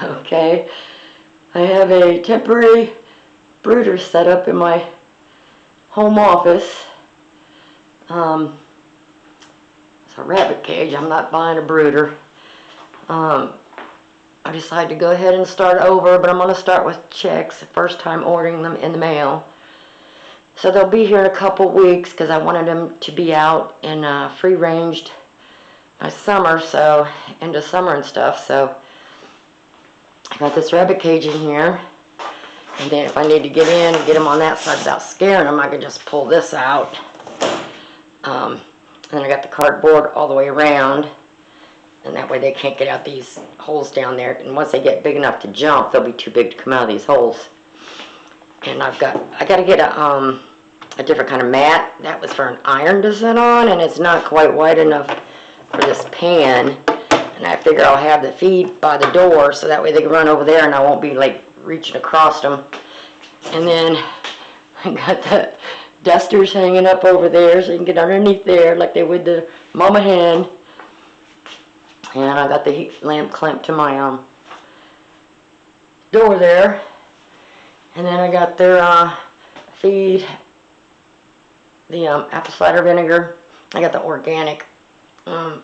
Okay, I have a temporary brooder set up in my home office. Um, it's a rabbit cage. I'm not buying a brooder. I decided to go ahead and start over, but I'm going to start with chicks, first time ordering them in the mail. So they'll be here in a couple weeks because I wanted them to be out in free ranged by summer, so into summer and stuff. So I got this rabbit cage in here, and then if I need to get in and get them on that side without scaring them, I can just pull this out. And then I got the cardboard all the way around, and that way they can't get out these holes down there. And once they get big enough to jump, they'll be too big to come out of these holes. And I got to get a different kind of mat. That was for an iron to sit on, and it's not quite wide enough for this pan. And I figure I'll have the feed by the door, so that way they can run over there, and I won't be like reaching across them. And then I got the dusters hanging up over there, so you can get underneath there like they would the mama hen. And I got the heat lamp clamped to my door there. And then I got their feed, the apple cider vinegar. I got the organic. And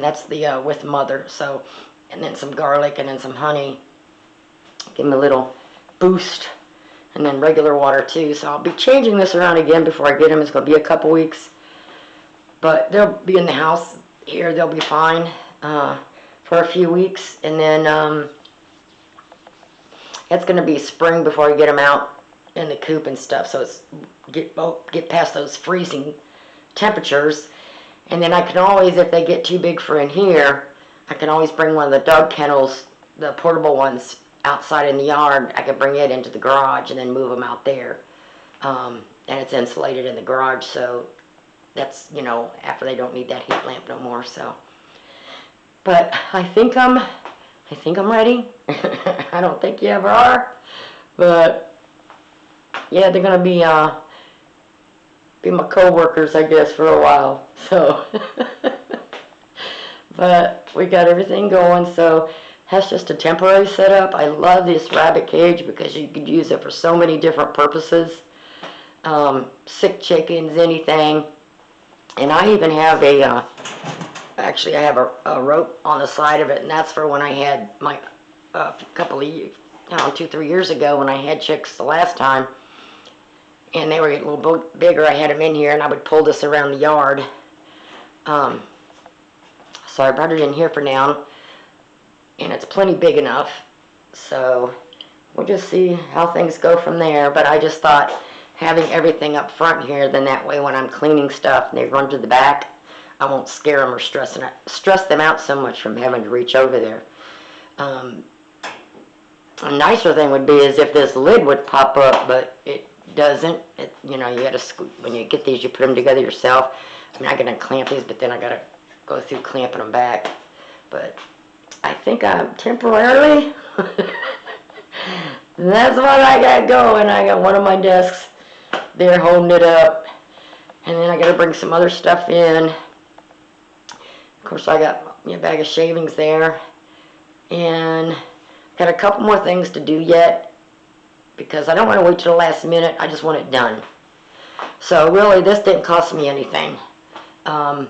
that's the with mother. So, and then some garlic and then some honey. Give them a little boost. And then regular water too. So I'll be changing this around again before I get them. It's going to be a couple weeks. But they'll be in the house here. They'll be fine for a few weeks. And then it's going to be spring before I get them out in the coop and stuff. So it's get past those freezing temperatures. And then I can always, if they get too big for in here, I can always bring one of the dog kennels, the portable ones, outside in the yard. I can bring it into the garage and then move them out there. And it's insulated in the garage, so that's, after they don't need that heat lamp no more. So, but I think I'm ready. I don't think you ever are, but yeah, they're gonna be my co-workers, I guess, for a while. So, but we got everything going. So that's just a temporary setup. I love this rabbit cage because you could use it for so many different purposes. Sick chickens, anything. And I even have actually I have a rope on the side of it, and that's for when I had my couple of years, 2-3 years ago when I had chicks the last time, and they were getting a little bigger. I had them in here, and I would pull this around the yard. So I brought it in here for now, and it's plenty big enough. So we'll just see how things go from there. But I just thought, having everything up front here, then that way when I'm cleaning stuff and they run to the back, I won't scare them or stress them out so much from having to reach over there. A nicer thing would be is if this lid would pop up, but it doesn't. You gotta when you get these, you put them together yourself. I mean, I gotta clamp these, but then I gotta go through clamping them back. But I think I'm temporarily. That's what I got going. I got one of my desks there holding it up, and then I got to bring some other stuff in. Of course, I got a bag of shavings there, and got a couple more things to do yet because I don't want to wait till the last minute. I just want it done. So really, this didn't cost me anything. I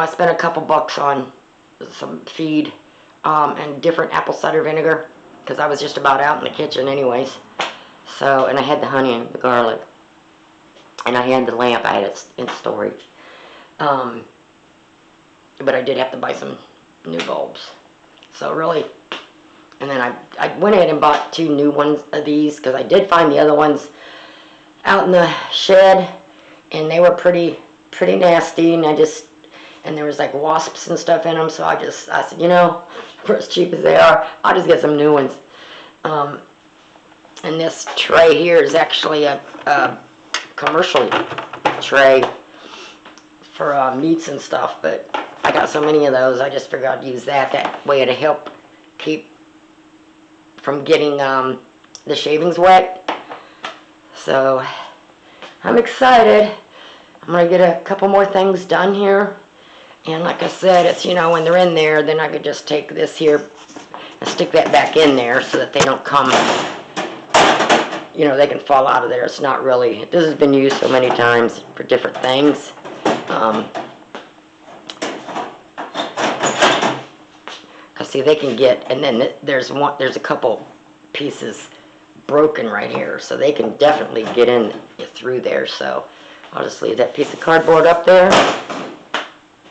spent a couple bucks on some feed and different apple cider vinegar because I was just about out in the kitchen anyways. So, and I had the honey and the garlic, and I had the lamp. I had it in storage, but I did have to buy some new bulbs. So really, and then I went ahead and bought 2 new ones of these because I did find the other ones out in the shed, and they were pretty nasty, and and there was like wasps and stuff in them. So I said, for as cheap as they are, I'll just get some new ones. And this tray here is actually a commercial tray for meats and stuff, but I got so many of those, I just figured I'd use that way to help keep from getting the shavings wet. So I'm excited. I'm going to get a couple more things done here, And like I said, it's, when they're in there, then I could just take this here and stick that back in there so that they don't come, they can fall out of there. It's not really, this has been used so many times for different things. Cause see, they can get, and then there's a couple pieces broken right here, so they can definitely get in through there. So I'll just leave that piece of cardboard up there.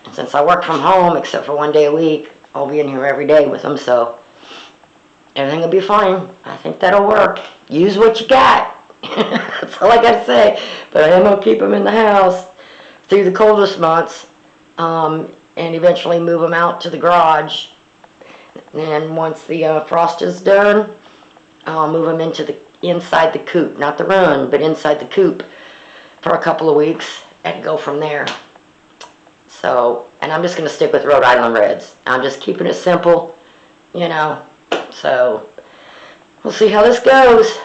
And since I work from home, except for one day a week, I'll be in here every day with them, so everything will be fine. I think that'll work. Use what you got. That's all I gotta say. But I am gonna keep them in the house through the coldest months, and eventually move them out to the garage. And once the frost is done, I'll move them inside the coop, not the run, but inside the coop for a couple of weeks and go from there. So, and I'm just going to stick with Rhode Island Reds. I'm just keeping it simple, So we'll see how this goes.